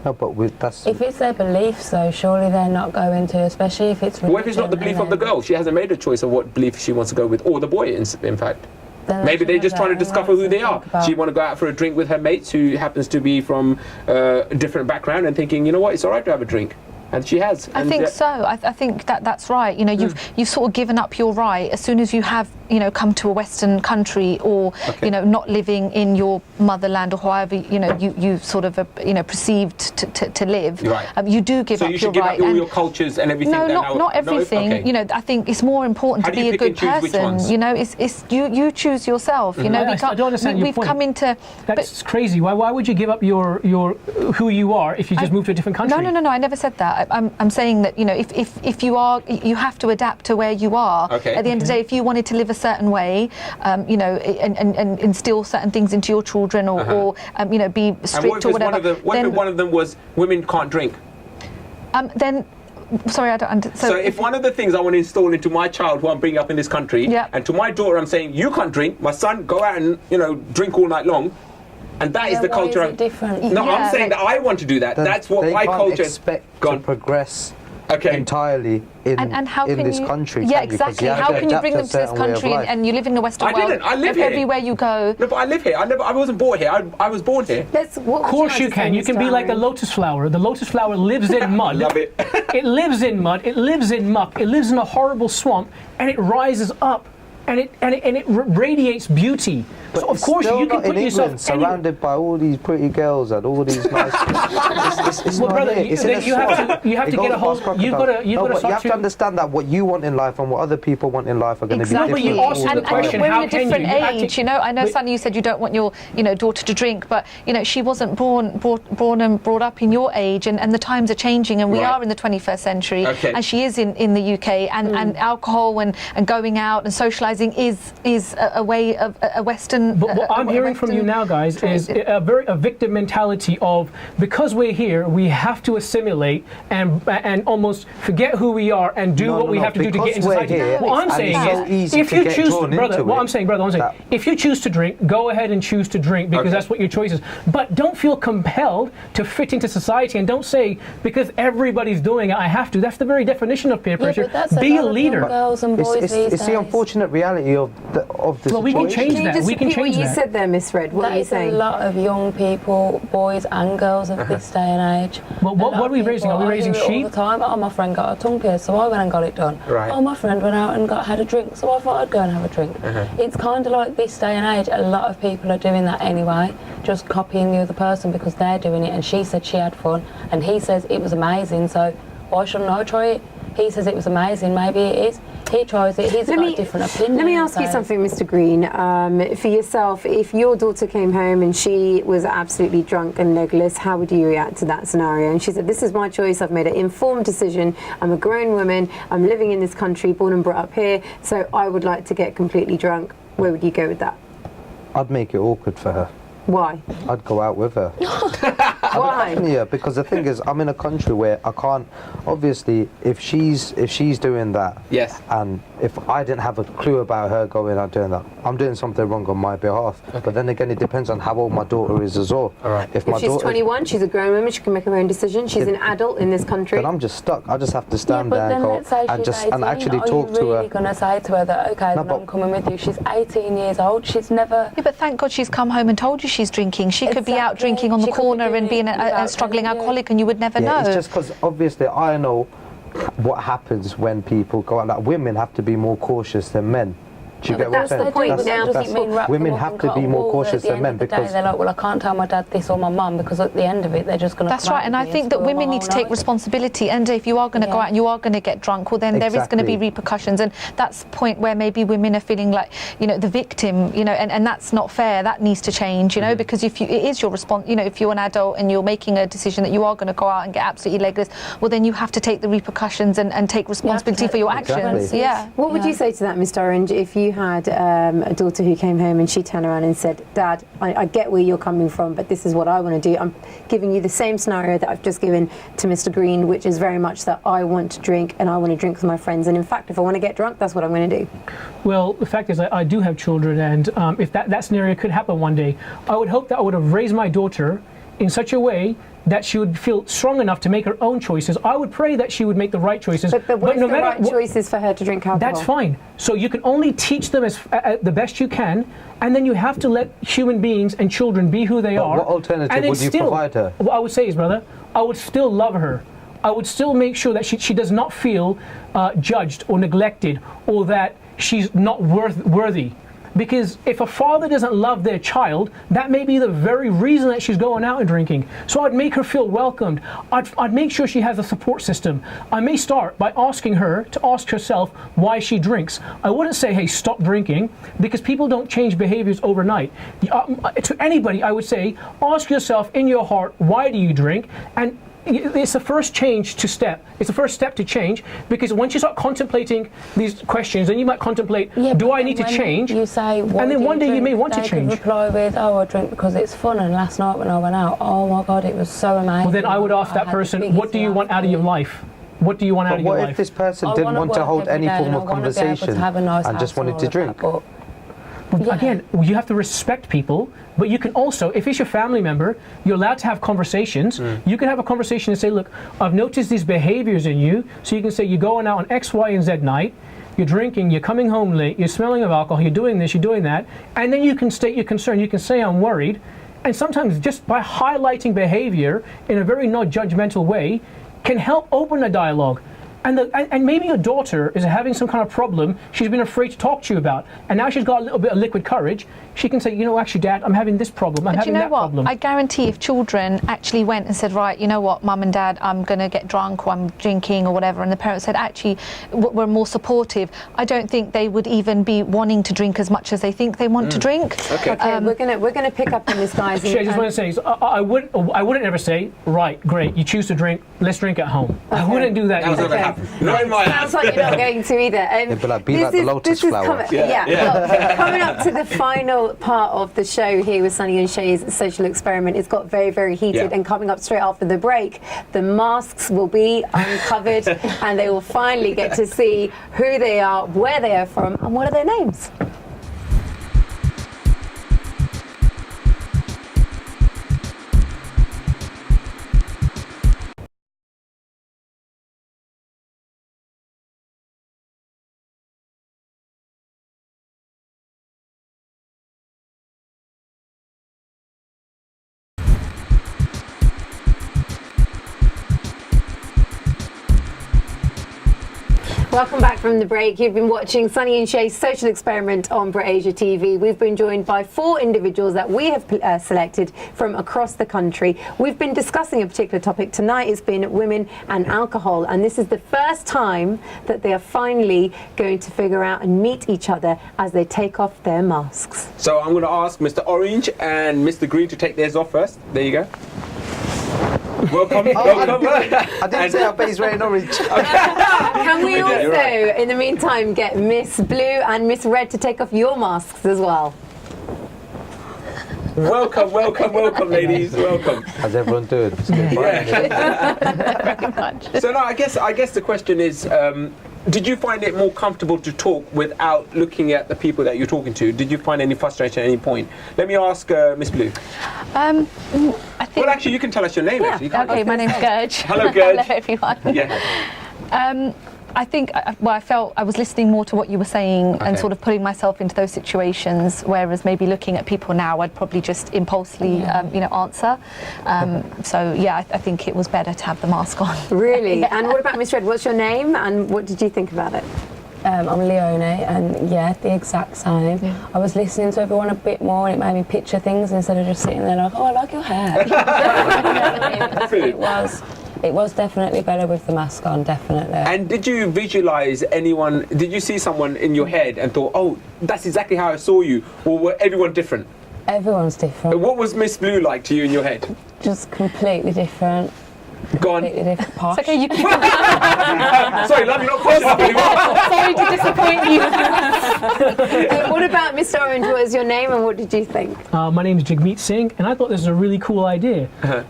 No, but that's. If it's their beliefs, though, surely they're not going to, especially if it's religion. What if it's not the belief of the girl? She hasn't made a choice of what belief she wants to go with, or the boy, in fact. Maybe they're just trying to discover who they are. She want to go out for a drink with her mates who happens to be from a different background and thinking, you know what, it's all right to have a drink. And she has. I think so. I think that's right. You know, you've sort of given up your right as soon as you have, you know, come to a Western country or, you know, not living in your motherland or however, you know, you sort of, you know, perceived to live. Right. You do give so up you your should give right. up all your cultures and everything. No, not everything. Okay. You know, I think it's more important How to do you be a pick good and choose which person. ones? You know, it's you choose yourself. You know, I don't understand your we've point. come into. That's crazy. Why would you give up your who you are if you just move to a different country? No. I never said that. I'm saying that, you know, if you are, you have to adapt to where you are. Okay. At the end of the day, if you wanted to live a certain way, you know, and instill certain things into your children or you know, be strict or whatever. What if one of them was women can't drink? Then. Sorry, I don't understand. So if one of the things I want to install into my child who I'm bringing up in this country, and to my daughter I'm saying, you can't drink, my son, go out and, you know, drink all night long, and that is the culture. Is it different? No, I'm saying that I want to do that. That's what my culture is. They can't expect to progress entirely and how in can this you, country. Yeah, exactly. How can you bring them to this country and you live in the Western world? I live here. Everywhere you go. No, but I live here. I wasn't born here. I was born here. Of course you can. You can be like the lotus flower. The lotus flower lives in mud. Love it. It lives in mud. It lives in muck. It lives in a horrible swamp, and it rises up, and it radiates beauty. But so of course you can put yourself surrounded by all these pretty girls and all these nice. It's well, not brother, here. you It's in a have to get a hold. You've got you have to understand that what you want in life and what other people want in life are going to be different. But you asked the question, we're how in a can different you? age, you know. I know, Sunny, you said you don't want your, you know, daughter to drink, but you know, she wasn't born and brought up in your age, and the times are changing, and we are in the 21st century, and she is in the UK, and alcohol and going out and socialising is a way of a Western. But what I'm hearing from you now, guys, is a victim mentality of, because we're here, we have to assimilate and almost forget who we are and do what we have to do to get into society. What I'm saying is, if you choose, brother, if you choose to drink, go ahead and choose to drink because that's what your choice is. But don't feel compelled to fit into society, and don't say because everybody's doing it, I have to. That's the very definition of peer pressure. Be a leader. Girls and boys it's the unfortunate reality of the situation. Well, we can change that. We can change what you that. said there, Miss Red. What are you saying? A lot of young people, boys and girls of this day and age. Well, what are we raising? Are we raising sheep? All the time. Oh, my friend got a tongue pierced, so I went and got it done. Right. Oh, my friend went out and had a drink, so I thought I'd go and have a drink. It's kind of like this day and age. A lot of people are doing that anyway, just copying the other person because they're doing it. And she said she had fun, and he says it was amazing. So why shouldn't I try it? He says it was amazing. Maybe it is. He tries it. He's got a different opinion. Let me ask you something, Mr. Green. For yourself, if your daughter came home and she was absolutely drunk and legless, how would you react to that scenario? And she said, this is my choice. I've made an informed decision. I'm a grown woman. I'm living in this country, born and brought up here. So I would like to get completely drunk. Where would you go with that? I'd make it awkward for her. Why? I'd go out with her. Why? Yeah, because the thing is, I'm in a country where I can't. Obviously, if she's doing that, yes, and if I didn't have a clue about her going out doing that, I'm doing something wrong on my behalf. Okay. But then again, it depends on how old my daughter is as well. All right. If she's 21, she's a grown woman. She can make her own decision. She's an adult in this country. Then I'm just stuck. I just have to stand there and go and actually talk to her. Are you really going to say to her that, okay, then I'm coming with you? She's 18 years old. She's never. Yeah, but thank God she's come home and told you she's drinking. She could be out drinking on the corner and being a struggling alcoholic, and you would never know. It's just because obviously I know what happens when people go out. Like, women have to be more cautious than men. Do you get what I'm saying? That's the point now. Women have to be more cautious than men because they're like, well, I can't tell my dad this or my mum because at the end of it, they're just going to. That's right, and I think that women need to take responsibility. And if you are going to go out and you are going to get drunk, well, then there is going to be repercussions, and that's the point where maybe women are feeling like, you know, the victim, you know, and that's not fair. That needs to change, you know, because it is your response. You know, if you're an adult and you're making a decision that you are going to go out and get absolutely legless, well, then you have to take the repercussions and take responsibility for your actions. Yeah. What would you say to that, Mr. Orange, if you had a daughter who came home and she turned around and said, Dad, I get where you're coming from, but this is what I want to do. I'm giving you the same scenario that I've just given to Mr. Green, which is very much that I want to drink and I want to drink with my friends. And in fact, if I want to get drunk, that's what I'm going to do. Well, the fact is I do have children, and if that scenario could happen one day, I would hope that I would have raised my daughter in such a way that she would feel strong enough to make her own choices. I would pray that she would make the right choices. But what is the right choices for her to drink alcohol? That's fine. So you can only teach them as the best you can, and then you have to let human beings and children be who they are. What alternative would you provide her? What I would say is, brother, I would still love her. I would still make sure that she does not feel judged or neglected, or that she's not worthy. Because if a father doesn't love their child, that may be the very reason that she's going out and drinking. So I'd make her feel welcomed. I'd make sure she has a support system. I may start by asking her to ask herself why she drinks. I wouldn't say, hey, stop drinking, because people don't change behaviors overnight. To anybody, I would say, ask yourself in your heart, why do you drink? And it's the first It's the first step to change, because once you start contemplating these questions, then you might contemplate, do I need to change? You say, and then one day you may want to change. Reply with, oh, I drink because it's fun, and last night when I went out, oh my God, it was so amazing. Well, then I would ask that person, what do you want out of your life? What do you want out of your life? What if this person didn't want to hold any form of conversation and just wanted to drink? Again, you have to respect people, but you can also, if it's your family member, you're allowed to have conversations. You can have a conversation and say, look, I've noticed these behaviors in you. So you can say, you're going out on X, Y, and Z night, you're drinking, you're coming home late, you're smelling of alcohol, you're doing this, you're doing that. And then you can state your concern. You can say, I'm worried. And sometimes just by highlighting behavior in a very non-judgmental way can help open a dialogue. And maybe your daughter is having some kind of problem she's been afraid to talk to you about, and now she's got a little bit of liquid courage. She can say, you know, actually, Dad, I'm having this problem, I'm having that problem. I guarantee if children actually went and said, right, you know what, Mum and Dad, I'm going to get drunk, or I'm drinking or whatever, and the parents said, actually, we're more supportive, I don't think they would even be wanting to drink as much as they think they want to drink. Okay, we're gonna pick up on this, guys. Actually, I just want to say, I wouldn't ever say, right, great, you choose to drink, let's drink at home. Okay. I wouldn't do that either. Not in my Sounds like you're not going to either. It'd be like the lotus flower. Well, coming up to the final part of the show here with Sunny and Shay's social experiment. It's got very, very heated, and coming up straight after the break, the masks will be uncovered and they will finally get to see who they are, where they are from, and what are their names. Welcome back from the break. You've been watching Sunny and Shay's social experiment on Brit Asia TV. We've been joined by 4 individuals that we have selected from across the country. We've been discussing a particular topic. Tonight it's been women and alcohol, and this is the first time that they are finally going to figure out and meet each other as they take off their masks. So I'm going to ask Mr. Orange and Mr. Green to take theirs off first. There you go. Welcome. I didn't say our base wearing orange. Can we also, in the meantime, get Miss Blue and Miss Red to take off your masks as well? Welcome, ladies. Welcome. How's everyone doing? Very much. So no, I guess the question is, did you find it more comfortable to talk without looking at the people that you're talking to? Did you find any frustration at any point? Let me ask Miss Blue. I think. Well, actually, you can tell us your name. Actually. Okay, my name's Gurge. Hello, Gurge. Hello, everyone. Yeah. I think, I felt I was listening more to what you were saying and sort of putting myself into those situations, whereas maybe looking at people now, I'd probably just impulsively, answer. So, yeah, I think it was better to have the mask on. Really? And what about Miss Red? What's your name and what did you think about it? I'm Leonie, and yeah, the exact same. Yeah. I was listening to everyone a bit more, and it made me picture things instead of just sitting there like, oh, I like your hair. It was definitely better with the mask on, definitely. And did you visualise anyone, did you see someone in your head and thought, oh, that's exactly how I saw you, or were everyone different? Everyone's different. What was Miss Blue like to you in your head? Just completely different. Go on. Completely different. Posh. It's okay, you can. Sorry, love, you're not posh enough anymore. Sorry to disappoint you. What about Mr. Orange? What was your name and what did you think? My name is Jagmeet Singh, and I thought this was a really cool idea.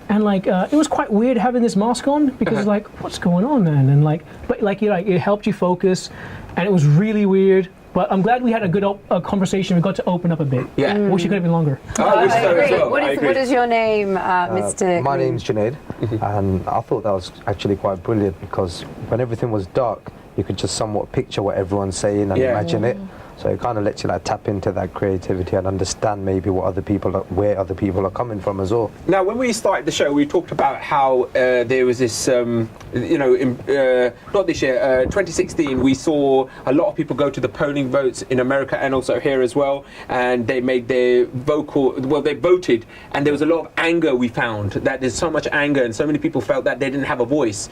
And it was quite weird having this mask on because what's going on, man? And but it helped you focus, and it was really weird. But I'm glad we had a good conversation. We got to open up a bit. Yeah. Wish it could have been longer. I wish so as well. What is your name, Mr. My Green? name's Junaid, and I thought that was actually quite brilliant because when everything was dark, you could just somewhat picture what everyone's saying and imagine it. So it kind of lets you like tap into that creativity and understand maybe what other people are, where other people are coming from as well. Now, when we started the show, we talked about how there was this, not this year, 2016, we saw a lot of people go to the polling votes in America and also here as well, and they made their they voted, and there was a lot of anger. We found that there's so much anger, and so many people felt that they didn't have a voice.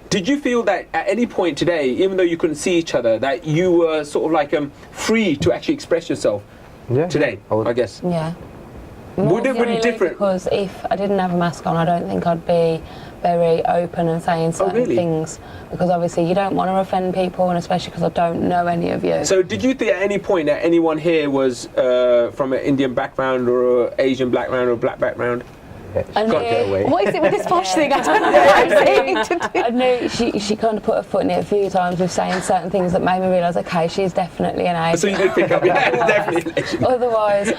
Did you feel that at any point today, even though you couldn't see each other, that you were sort of like free to actually express yourself today, I guess? Yeah. Would it Really be different? Because if I didn't have a mask on, I don't think I'd be very open and saying certain things, because obviously you don't want to offend people, and especially because I don't know any of you. So did you think at any point that anyone here was from an Indian background or Asian background or black background? Can't get away. What is it with this posh thing? I don't know what I'm saying to do. I knew she kind of put her foot in it a few times with saying certain things that made me realise, okay, she's definitely an Asian. So you did pick up, definitely. Otherwise,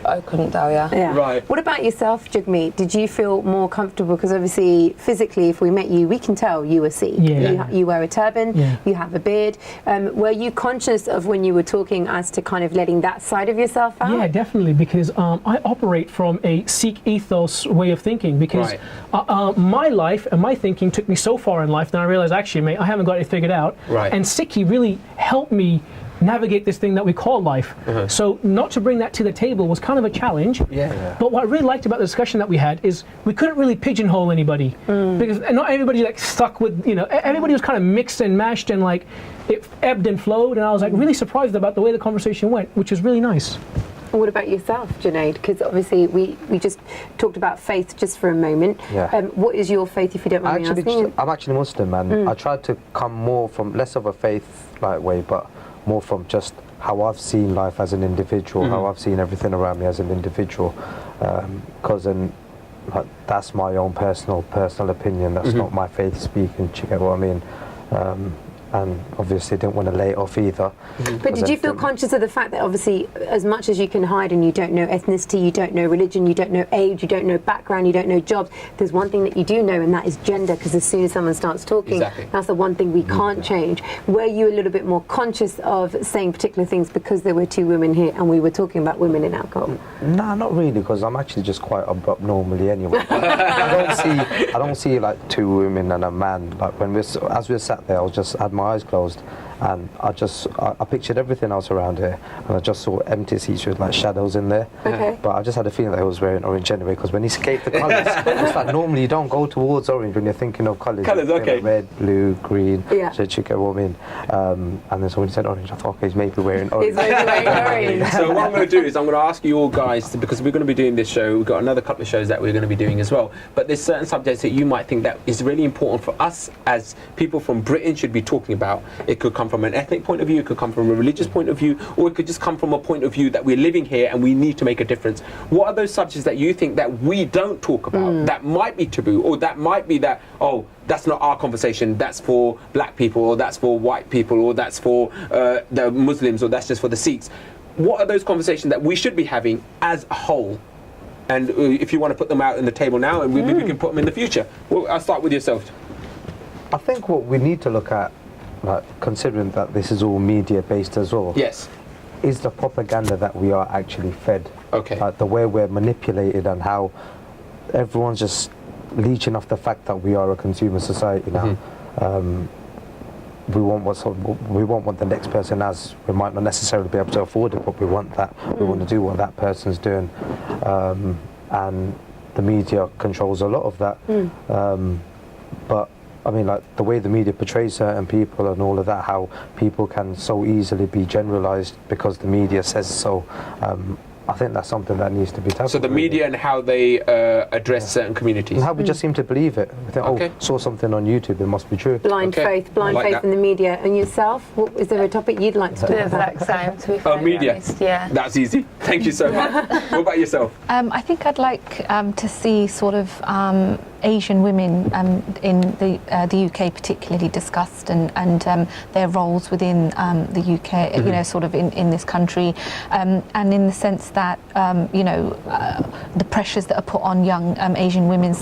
I couldn't tell you. Yeah. Right. What about yourself, Jugmeet? Did you feel more comfortable? Because obviously, physically, if we met you, we can tell you were Sikh. Yeah. You wear a turban, you have a beard. Were you conscious of when you were talking as to kind of letting that side of yourself out? Yeah, definitely, because I operate from a Sikh ethos way of thinking, because my life and my thinking took me so far in life that I realized, actually, mate, I haven't got it figured out. Right. And Sikhi really helped me navigate this thing that we call life. So not to bring that to the table was kind of a challenge. But what I really liked about the discussion that we had is we couldn't really pigeonhole anybody, because not everybody like stuck with, everybody was kind of mixed and mashed, and like it ebbed and flowed, and I was like really surprised about the way the conversation went, which was really nice. And what about yourself, Junaid? Because obviously we just talked about faith just for a moment. What is your faith, if you don't mind me asking? I'm actually Muslim, and I tried to come more from less of a faith like way, but more from just how I've seen life as an individual, how I've seen everything around me as an individual. Because that's my own personal opinion. That's not my faith speaking. Do you get what I mean? And obviously didn't want to lay it off either. But did you feel conscious of the fact that obviously as much as you can hide and you don't know ethnicity, you don't know religion, you don't know age, you don't know background, you don't know jobs, there's one thing that you do know, and that is gender, because as soon as someone starts talking, that's the one thing we can't change. Were you a little bit more conscious of saying particular things because there were two women here and we were talking about women in alcohol? Nah, not really, because I'm actually just quite abrupt normally anyway. I don't see like two women and a man. Like as we sat there, I had my eyes closed, and I pictured everything else around here, and I just saw empty seats with like shadows in there. But I just had a feeling that he was wearing orange anyway, because when he escaped the colours, it's like normally you don't go towards orange when you're thinking of colours. Like red, blue, green. So you get what I mean. And then so when he said orange, I thought, okay, he's maybe wearing orange. So what I'm going to do is I'm going to ask you all guys, because we're going to be doing this show, we've got another couple of shows that we're going to be doing as well, but there's certain subjects that you might think that is really important for us as people from Britain should be talking about. It could come from an ethnic point of view, it could come from a religious point of view, or it could just come from a point of view that we're living here and we need to make a difference. What are those subjects that you think that we don't talk about, that might be taboo, or that might be that, oh, that's not our conversation, that's for black people, or that's for white people, or that's for the Muslims, or that's just for the Sikhs? What are those conversations that we should be having as a whole? And if you want to put them out on the table now, and maybe we can put them in the future. Well, I'll start with yourself. I think what we need to look at, like, considering that this is all media based as well, is the propaganda that we are actually fed. Like the way we're manipulated and how everyone's just leeching off the fact that we are a consumer society now. We want what the next person has. We might not necessarily be able to afford it, but we want that. We want to do what that person's doing, and the media controls a lot of that. But I mean, like the way the media portrays certain people and all of that, how people can so easily be generalised because the media says so. I think that's something that needs to be tackled. So the media and how they address certain communities. And how we just seem to believe it. We think, saw something on YouTube, it must be true. Blind faith in the media. And yourself, is there a topic you'd like to talk about? The exact same, to be media. honest, yeah. That's easy. Thank you so much. What about yourself? I think I'd like to see sort of Asian women in the UK particularly discussed, and their roles within the UK, you know, sort of in this country, and in the sense that the pressures that are put on young Asian women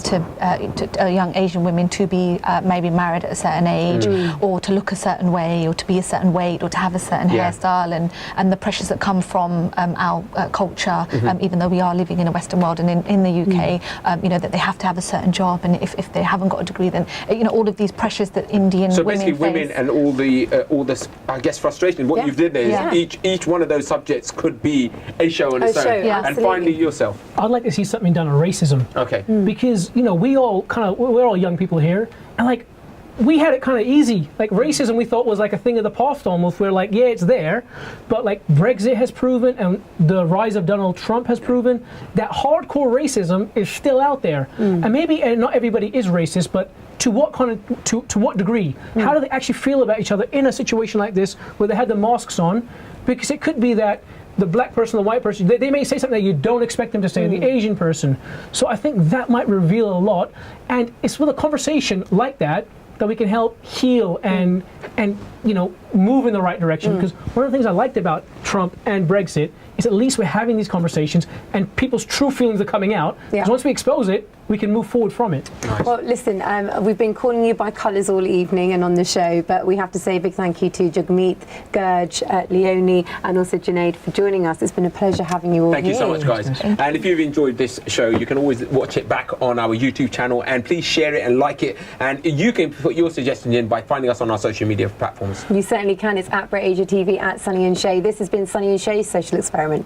to be maybe married at a certain age, or to look a certain way, or to be a certain weight, or to have a certain hairstyle, and the pressures that come from our culture, even though we are living in a Western world, and in the UK, that they have to have a certain job, and if they haven't got a degree, then all of these pressures that Indian so women basically women face. and all this, I guess, frustration. What you've did there is each one of those subjects could be a show on its own. And finally yourself. I'd like to see something done on racism. Okay. Because we're all young people here, and like we had it kind of easy. Like racism, we thought was like a thing of the past almost. We're like, yeah, it's there, but like Brexit has proven, and the rise of Donald Trump has proven that hardcore racism is still out there. And maybe not everybody is racist, but to what to what degree? How do they actually feel about each other in a situation like this where they had the masks on? Because it could be that the black person, the white person, they may say something that you don't expect them to say, the Asian person. So I think that might reveal a lot, and it's with a conversation like that we can help heal and move in the right direction. Because one of the things I liked about Trump and Brexit is at least we're having these conversations and people's true feelings are coming out. Because once we expose it, we can move forward from it. Nice. Well, listen, we've been calling you by colours all evening and on the show, but we have to say a big thank you to Jagmeet, Gurj, Leonie, and also Junaid for joining us. It's been a pleasure having you all here. Thank you so much, guys. And if you've enjoyed this show, you can always watch it back on our YouTube channel, and please share it and like it. And you can put your suggestions in by finding us on our social media platforms. You certainly can. It's at Brit Asia TV, at Sunny and Shay. This has been Sunny and Shay's Social Experiment.